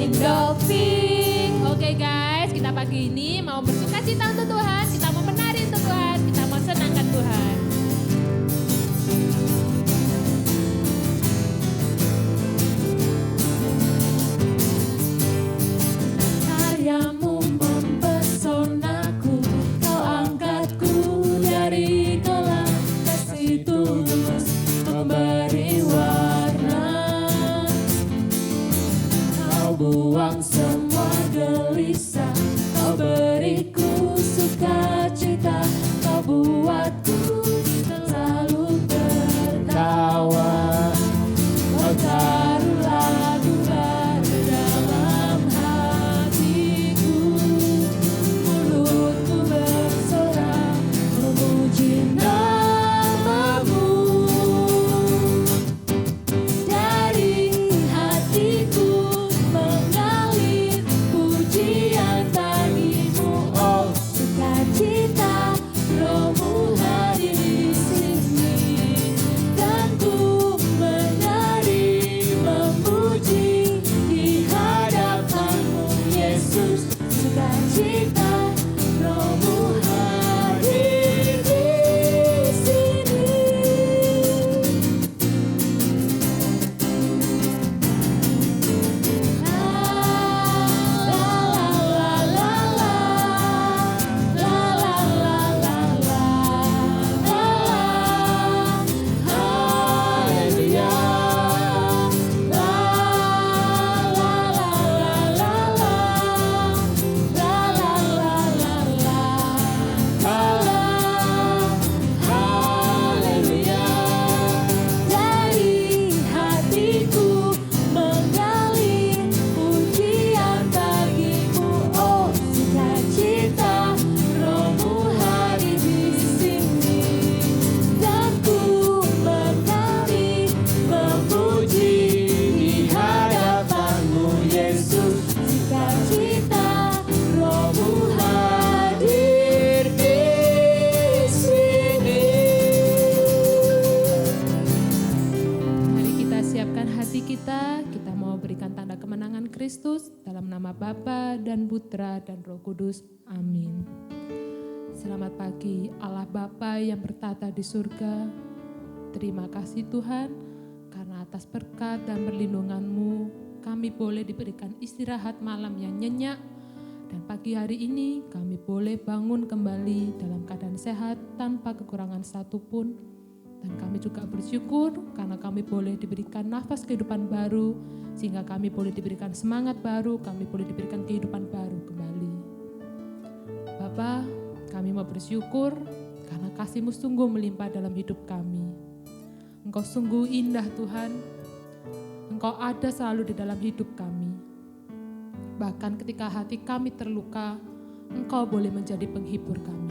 Endorfin. Oke guys, kita pagi ini mau bersuka cita untuk Tuhan, kita mau menari untuk Tuhan, kita mau senangkan Tuhan. Karyamu mempesonaku, kau angkatku dari kelam, kasih tulus memberi warna. Kau buang semua gelisah, kau beriku sukacita, kau buatku selalu tertawa. Kau taruh lagu baru dalam hatiku, mulutku bersorak memuji namamu. Dari hatiku mengalir pujian bagimu, oh sukacita, Rohmu hadir di sini, dan ku menari memuji di hadapanmu Yesus. Sukacita, Rohmu hadir di sini. Dari hatiku mengalir pujian bagimu, oh sukacita, Rohmu hadir di sini, dan ku menari memuji di hadapanmu Yesus. Sukacita, Rohmu hadir di sini. Mari kita siapkan hati kita mau berikan tanda kemenangan Kristus dalam nama Bapa dan Putra dan Roh Kudus. Amin. Selamat pagi Allah Bapa yang bertata di surga. Terima kasih Tuhan, karena atas berkat dan perlindungan-Mu kami boleh diberikan istirahat malam yang nyenyak. Dan pagi hari ini kami boleh bangun kembali dalam keadaan sehat tanpa kekurangan satupun. Dan kami juga bersyukur karena kami boleh diberikan nafas kehidupan baru, sehingga kami boleh diberikan semangat baru, kami boleh diberikan kehidupan baru kembali. Bapa, kami mau bersyukur karena kasih-Mu sungguh melimpah dalam hidup kami. Engkau sungguh indah Tuhan, Engkau ada selalu di dalam hidup kami. Bahkan ketika hati kami terluka, Engkau boleh menjadi penghibur kami.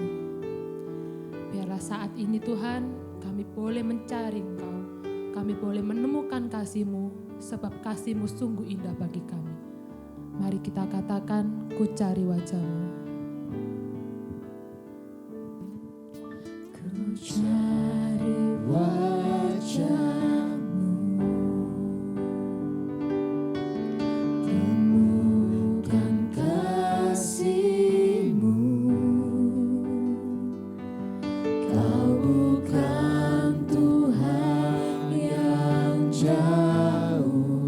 Biarlah saat ini Tuhan, kami boleh mencari Engkau, kami boleh menemukan kasih-Mu, sebab kasih-Mu sungguh indah bagi kami. Mari kita katakan, ku cari wajah-Mu. Ku cari wajah-Mu, temukan kasih-Mu. Kau bukan Tuhan yang jauh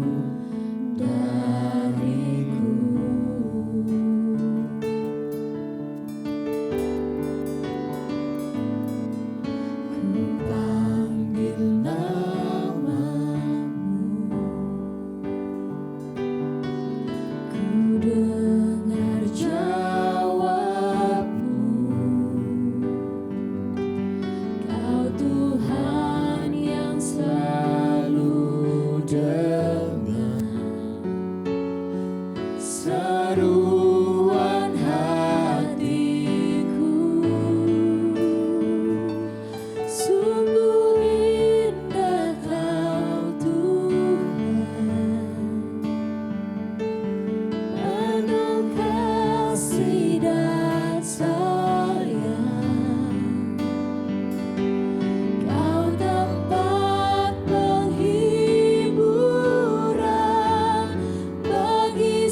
dariku. Ku panggil namamu, ku dengar jawabmu. Kau Tuhan yang selalu dengar seruan hatiku. Sungguh indah Kau Tuhan, penuh kasih dan sayang. Kau tempat penghiburan bagi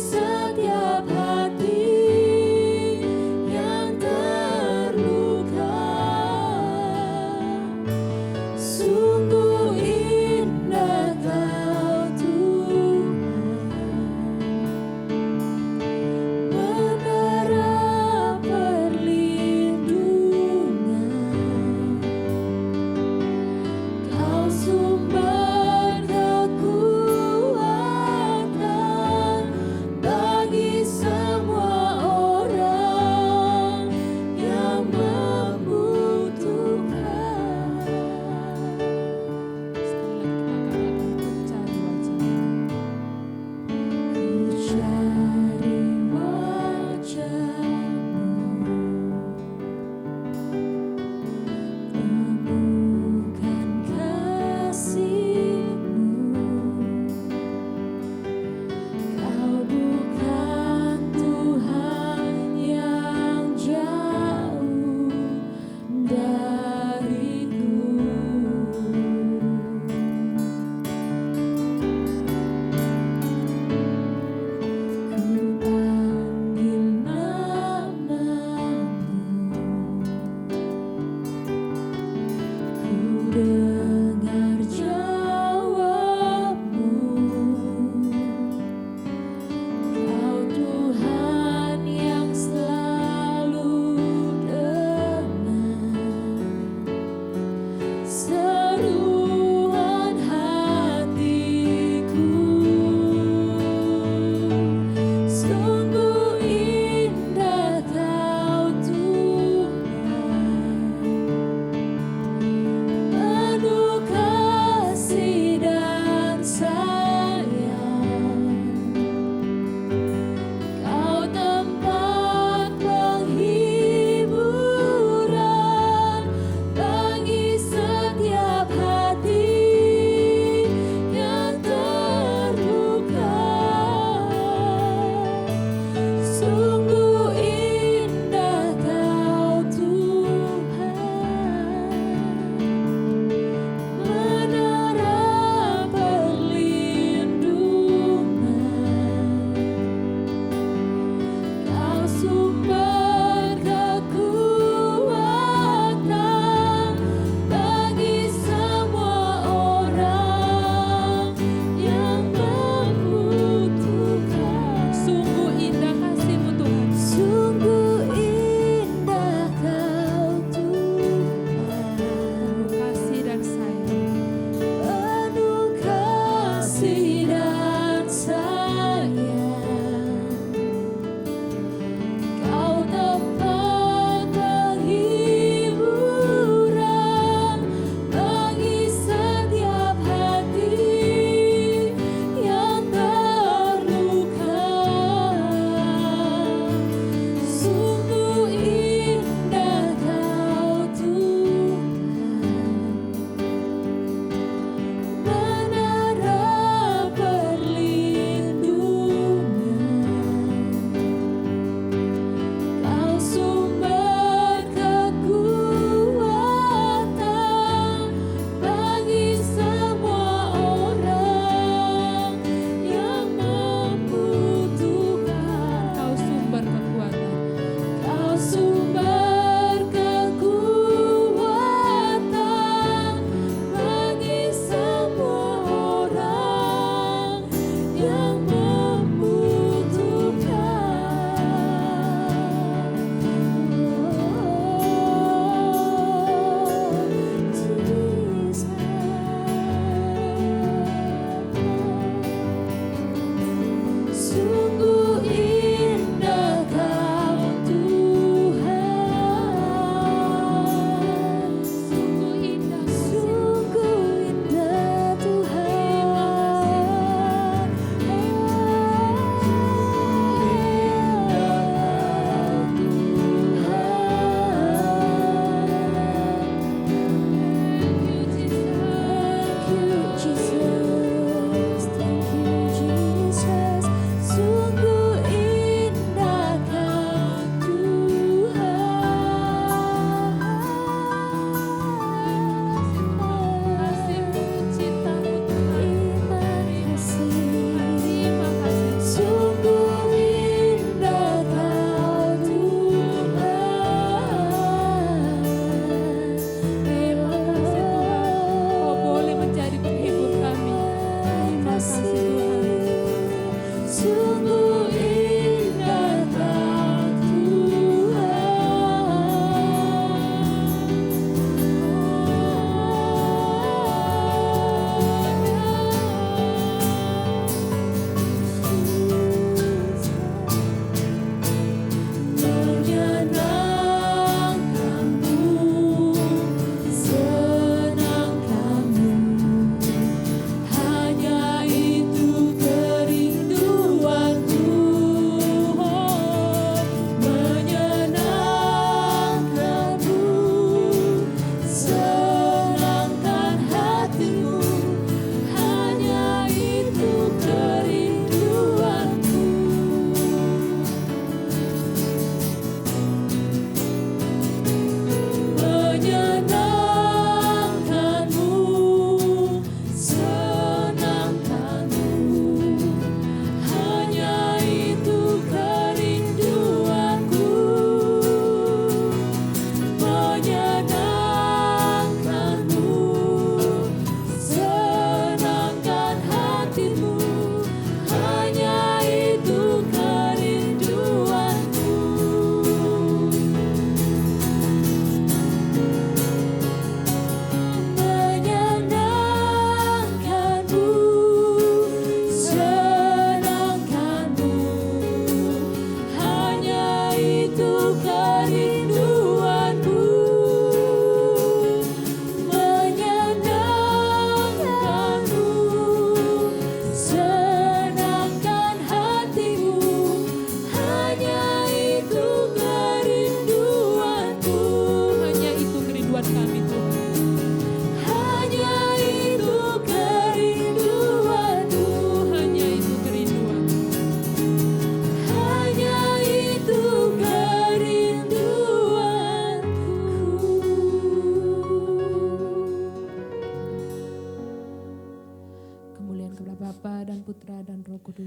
Sungguh indah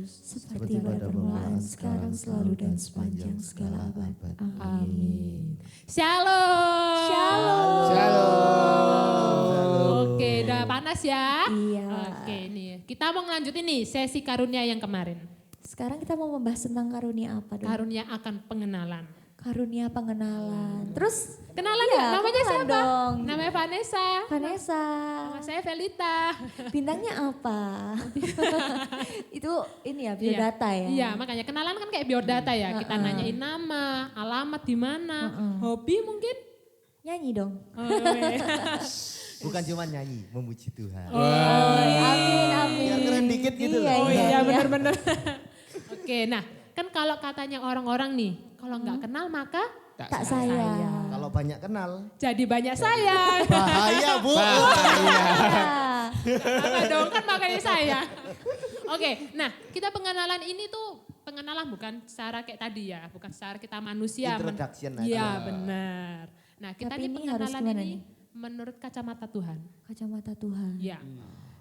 seperti pada permulaan, sekarang, selalu, dan sepanjang segala abad. Amin. Shalom. Shalom. Shalom. Oke, udah panas ya? Iya. Oke, nih kita mau ngelanjutin nih sesi karunia yang kemarin. Sekarang kita mau membahas tentang karunia apa dong? Karunia akan pengenalan. Karunia pengenalan. Terus Kenalan iya, ya? Namanya kenalan siapa? dong. Namanya Vanessa. Vanessa. Nama saya Velita. Bintangnya apa? Itu ini ya, biodata ya? Iya, makanya kenalan kan kayak biodata ya. Kita nanyain nama, alamat di mana, hobi mungkin. Nyanyi dong. Bukan cuma nyanyi, memuji Tuhan. Amin, amin. Biar keren dikit gitu Iya, loh. iya, benar-benar. Oke, nah kan kalau katanya orang-orang nih, kalau nggak kenal maka Tak sayang. Kalau banyak kenal, jadi banyak sayang. bahaya Bu. Apa dong, kan makanya saya. Oke, nah kita pengenalan ini tuh pengenalan bukan secara kayak tadi ya, bukan secara kita manusia. Introduction aja. Iya benar. Nah kita Tapi ini ini harus pengenalan gimana ini nih? menurut kacamata Tuhan. Kacamata Tuhan. Ya.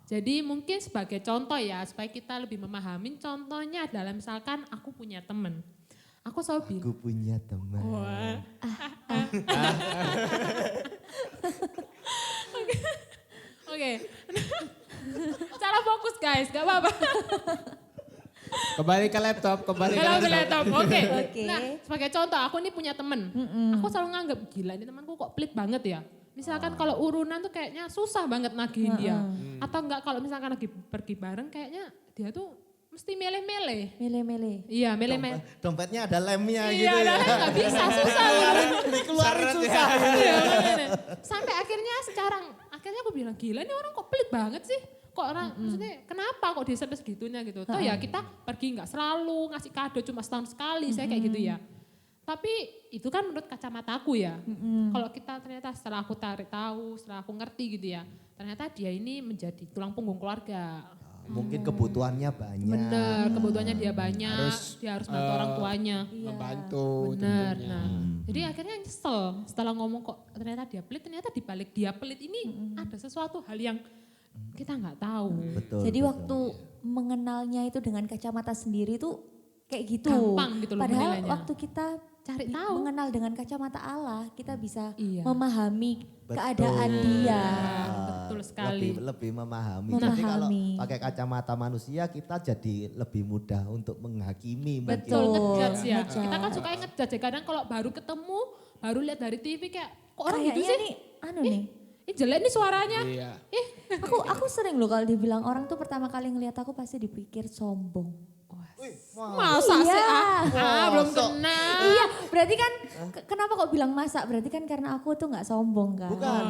Jadi mungkin sebagai contoh ya, supaya kita lebih memahami, contohnya adalah misalkan aku punya teman. Aku selalu bilang, Aku punya teman. wah. Oke. Cara fokus guys, gak apa-apa. Kembali ke laptop, kembali ke Kalau ke laptop. laptop, oke. Oke. Nah, sebagai contoh, aku nih punya temen. Aku selalu nganggap, gila ini temanku kok pelit banget ya. Misalkan kalau urunan tuh kayaknya susah banget nagihin dia. Atau enggak kalau misalkan lagi pergi bareng kayaknya dia tuh mesti mele-mele. Mele-mele. Iya, mele-mele. Dompetnya ada lemnya Iya, gitu ya. nggak bisa, susah. Dikeluarin susah. Iya, makanya. Sampai akhirnya akhirnya aku bilang, gila ini orang kok pelit banget sih. Kok orang, maksudnya kenapa kok dia sampai segitunya gitu. Toh ya kita pergi nggak selalu, ngasih kado cuma setahun sekali, saya kayak gitu ya. Tapi itu kan menurut kacamataku ya. Kalau kita ternyata setelah aku tahu, setelah aku ngerti gitu ya. Ternyata dia ini menjadi tulang punggung keluarga. Mungkin kebutuhannya banyak. Bener, kebutuhannya dia banyak, dia harus bantu orang tuanya. Membantu. Benar. Nah, jadi akhirnya nyesel setelah ngomong kok ternyata dia pelit, ternyata di balik dia pelit ini ada sesuatu hal yang kita nggak tahu. Betul. Jadi betul. waktu mengenalnya itu dengan kacamata sendiri tuh kayak gitu. Gampang gitu loh Padahal menilainya. waktu kita Cari tahu. mengenal dengan kacamata Allah, kita bisa Iya. memahami Betul. keadaan dia. Betul Betul sekali. lebih memahami. Jadi kalau pakai kacamata manusia kita jadi lebih mudah untuk menghakimi. Betul, ngejudge ya. ngejudge. Kita kan suka ngejudge ya. Kadang kalau baru ketemu, baru lihat dari TV kayak kok orang gitu Kayaknya sih? nih, nih. Ih jelek nih suaranya. Iya. Aku sering loh kalau dibilang orang tuh pertama kali ngelihat aku pasti dipikir sombong. Masa Iya. sih? Belum kenal. Iya, berarti kan kenapa kok bilang masa? Berarti kan karena aku tuh nggak sombong kan. Bukan,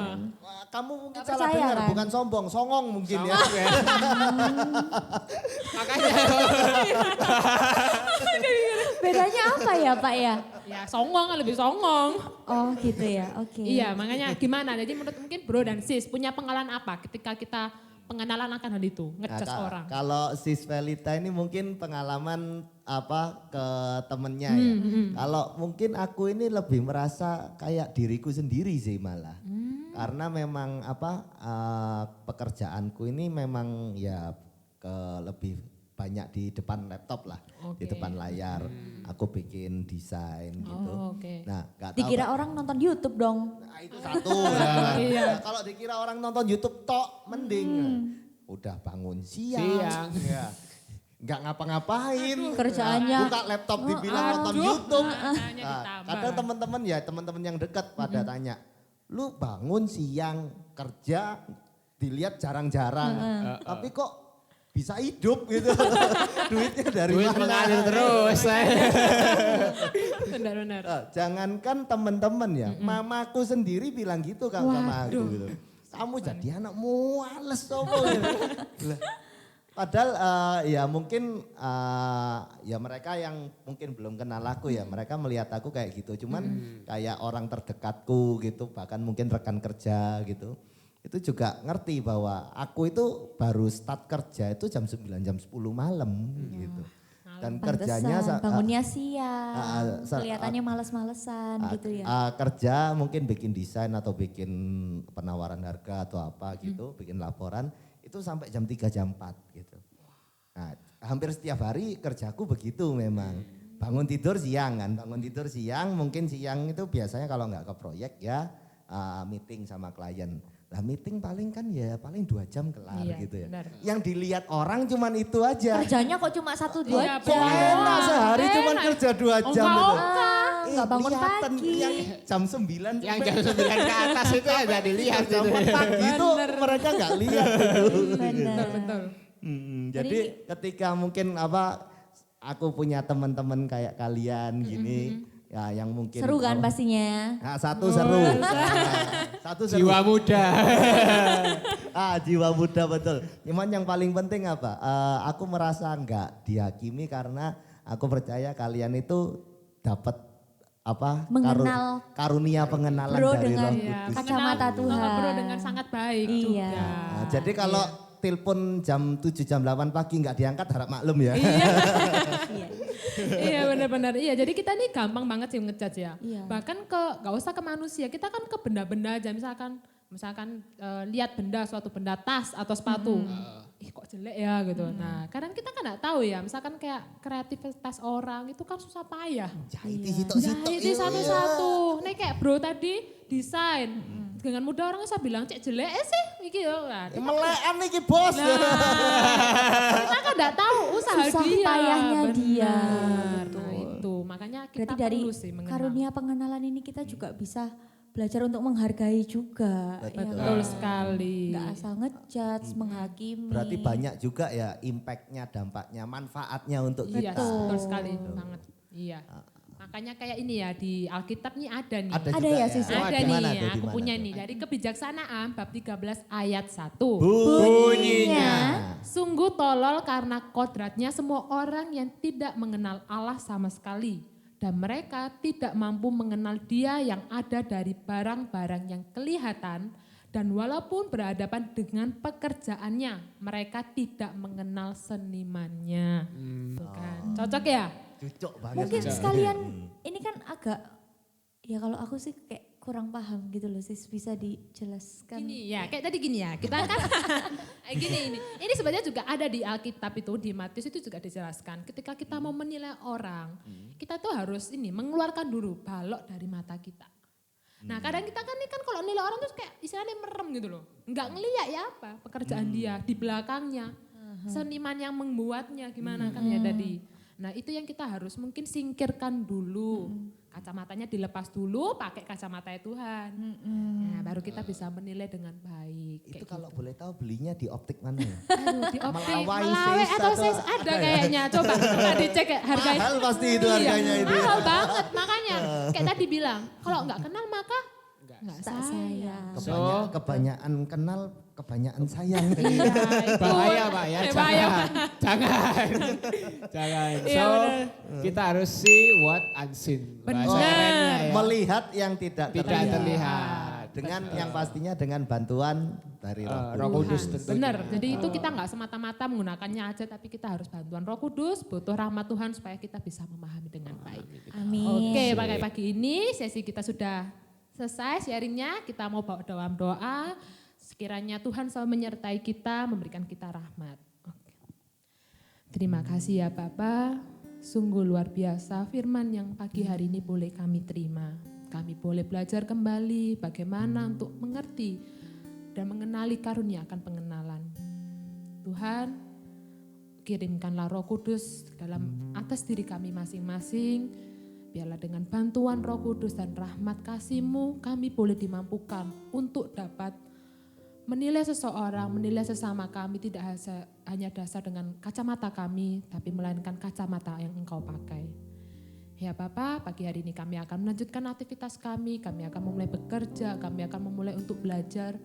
kamu mungkin Nggak salah percaya, dengar, kan? bukan sombong, songong mungkin ya. Makanya Bedanya apa ya Pak ya? Ya songong lebih songong. Oh gitu ya, oke. Iya makanya gimana? Jadi menurut mungkin bro dan sis punya pengalaman apa ketika kita pengenalan akan hal itu, Nah, ngejudge orang. kalau Sis Velita ini mungkin pengalaman apa ke temennya ya. Kalau mungkin aku ini lebih merasa kayak diriku sendiri sih malah. Karena memang apa pekerjaanku ini memang ya lebih banyak di depan laptop lah, di Oke. depan layar. Aku bikin desain gitu. Oh, oke. Nah, nggak tahu. Dikira orang nonton YouTube dong. Nah, itu satu ya. Iya. Nah, kalau dikira orang nonton YouTube tok mending. Udah bangun siang. Ya. Nggak ngapa-ngapain. Kerjaannya. Buka laptop dibilang nonton YouTube. Makanya Nah, ditambah. kadang teman-teman yang dekat pada tanya, lu bangun siang kerja dilihat jarang-jarang. Tapi kok bisa hidup gitu. Duitnya dari duit mana? mengalir terus. Benar-benar. Jangankan teman-teman ya, mamaku sendiri bilang gitu kan sama aku gitu. Kamu jadi anak muales sopo gitu. Lah, padahal ya mungkin ya mereka yang mungkin belum kenal aku ya, mereka melihat aku kayak gitu. Cuman kayak orang terdekatku gitu, bahkan mungkin rekan kerja gitu. Itu juga ngerti bahwa aku itu baru start kerja itu jam 9, jam 10 malam gitu. Dan kerjanya Pantesan, bangunnya siang, sa- kelihatannya males-malesan gitu ya. kerja mungkin bikin desain atau bikin penawaran harga atau apa gitu, bikin laporan itu sampai jam 3 jam 4 gitu. Nah, hampir setiap hari kerjaku begitu memang. Bangun tidur siang kan, mungkin siang itu biasanya kalau nggak ke proyek ya meeting sama klien. Lah meeting paling 2 jam kelar Iya, gitu ya. benar. Yang dilihat orang cuman itu aja. Kerjanya kok cuma 1-2 Iya, jam. Enak sehari cuman Enak. kerja 2 jam Enggak, itu. Nggak bangun Kelihatan pagi. Yang jam 9 Yang jam 9 ke atas itu ya udah dilihat jam itu. 4 pagi itu mereka nggak lihat itu. Benar. Betul. Jadi ketika mungkin aku punya teman-teman kayak kalian gini ya yang mungkin Seru kan pastinya. Nah, satu seru. Satu seru. Jiwa muda. Jiwa muda betul. Cuman yang paling penting apa? Aku merasa nggak dihakimi karena aku percaya kalian itu dapat Mengenal karunia pengenalan bro dari dengan Roh Iya, Kudus. kacamata mengenal Tuhan. Bro dengan sangat baik Iya. juga. Nah, jadi kalau telepon jam 7 jam 8 pagi nggak diangkat harap maklum ya. Iya. Iya benar-benar. Iya jadi kita nih gampang banget sih ngejudge ya. Iya. Bahkan gak usah ke manusia, kita kan ke benda-benda aja misalkan lihat suatu benda tas atau sepatu. Ih kok jelek ya gitu. Nah kadang kita kan gak tahu ya, misalkan kayak kreativitas orang itu kan susah payah. Jahiti sitok-sitok. Jahit di satu-satu. Nih kayak bro tadi desain. Dengan mudah orang bisa bilang cek jelek sih. Iki yo. Nah, Melekan iki bos. kita kan gak tahu usaha Susah dia. payahnya dia. Benar. Betul. Nah itu makanya kita Berarti dari perlu sih mengenal. karunia pengenalan ini kita juga bisa belajar untuk menghargai juga. Ya Betul kan? sekali. Nggak asal ngejudge, menghakimi. Berarti banyak juga ya impactnya, dampaknya, manfaatnya untuk Iya, kita. betul sekali banget. Iya. Makanya kayak ini ya di Alkitab nih ada nih. Ada Ada juga ya, Sis? Oh, Ada di mana nih, tuh, di aku mana punya tuh? nih dari kebijaksanaan bab 13 ayat 1. Bunyinya. Sungguh tolol karena kodratnya semua orang yang tidak mengenal Allah sama sekali. Dan mereka tidak mampu mengenal Dia yang ada dari barang-barang yang kelihatan. Dan walaupun berhadapan dengan pekerjaannya, mereka tidak mengenal senimannya. Bukan. Cocok ya? Cocok banget. Mungkin sekalian ini kan agak, ya kalau aku sih kayak kurang paham gitu loh sis, bisa dijelaskan. Gini ya, kayak tadi gini ya, kita kan gini ini. Ini sebenarnya juga ada di Alkitab itu, di Matius itu juga dijelaskan. Ketika kita mau menilai orang, kita tuh harus mengeluarkan dulu balok dari mata kita. Nah kadang kita kan ini kan kalau nilai orang tuh kayak istilahnya merem gitu loh. Enggak ngeliat ya apa pekerjaan dia di belakangnya. Seniman yang membuatnya gimana kan ya tadi. Nah itu yang kita harus mungkin singkirkan dulu. Kacamatanya dilepas dulu pakai kacamata Tuhan. Nah baru kita bisa menilai dengan baik. Itu kayak kalau gitu. boleh tahu belinya di optik mana ya? Aduh, di optik, Melawai Melawe sis atau atau sis ada ada ya? kayaknya. Coba dicek ya harganya. Mahal pasti itu harganya itu. Mahal banget makanya. Kayak tadi bilang, kalau nggak kenal maka nggak Tak sayang. Kebanyakan kenal, kebanyakan sayang. Iya, itu. Bahaya Pak ya, Bahaya. jangan. Jangan. Iya, So benar. kita harus see what unseen. Bahasa Benar. kerennya ya. Melihat yang tidak terlihat. Dengan yang pastinya dengan bantuan dari Roh Kudus tentunya. Benar, jadi itu kita nggak semata-mata menggunakannya aja, tapi kita harus bantuan Roh Kudus, butuh rahmat Tuhan supaya kita bisa memahami dengan baik. Amin. Oke, pagi ini sesi kita sudah selesai sharingnya, kita mau bawa dalam doa. Sekiranya Tuhan selalu menyertai kita, memberikan kita rahmat. Oke. Terima kasih ya Bapak, sungguh luar biasa firman yang pagi hari ini boleh kami terima. Kami boleh belajar kembali bagaimana untuk mengerti dan mengenali karunia akan pengenalan. Tuhan, kirimkanlah Roh Kudus dalam atas diri kami masing-masing. Biarlah dengan bantuan Roh Kudus dan rahmat kasih-Mu kami boleh dimampukan untuk dapat menilai seseorang, menilai sesama kami tidak hanya dasar dengan kacamata kami, tapi melainkan kacamata yang Engkau pakai. Ya Bapak, pagi hari ini kami akan melanjutkan aktivitas kami akan memulai bekerja, kami akan memulai untuk belajar.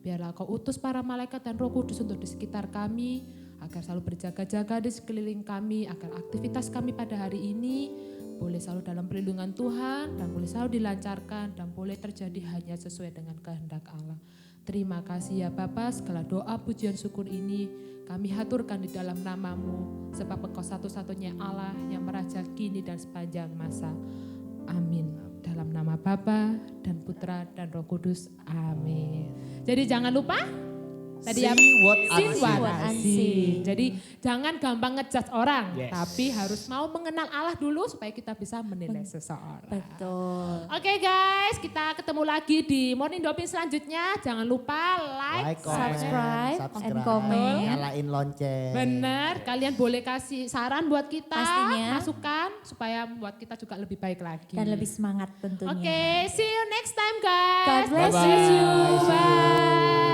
Biarlah Kau utus para malaikat dan Roh Kudus untuk di sekitar kami, agar selalu berjaga-jaga di sekeliling kami, agar aktivitas kami pada hari ini boleh selalu dalam perlindungan Tuhan dan boleh selalu dilancarkan dan boleh terjadi hanya sesuai dengan kehendak Allah. Terima kasih ya Bapa, segala doa pujian syukur ini kami haturkan di dalam nama-Mu, sebab Engkau satu-satunya Allah yang meraja kini dan sepanjang masa. Amin. Dalam nama Bapa dan Putra dan Roh Kudus. Amin. Jadi jangan lupa tadi See ya, what see unseen. what unseen. Jadi jangan gampang ngejudge orang, Yes. tapi harus mau mengenal Allah dulu supaya kita bisa menilai seseorang. Betul. Oke guys, kita ketemu lagi di Morning Doping selanjutnya. Jangan lupa like, comment, subscribe, and comment. Nyalain lonceng. Bener, kalian boleh kasih saran buat kita, Pastinya. masukan supaya buat kita juga lebih baik lagi. Dan lebih semangat tentunya. Oke, see you next time guys. God bless Bye-bye. you. Bye.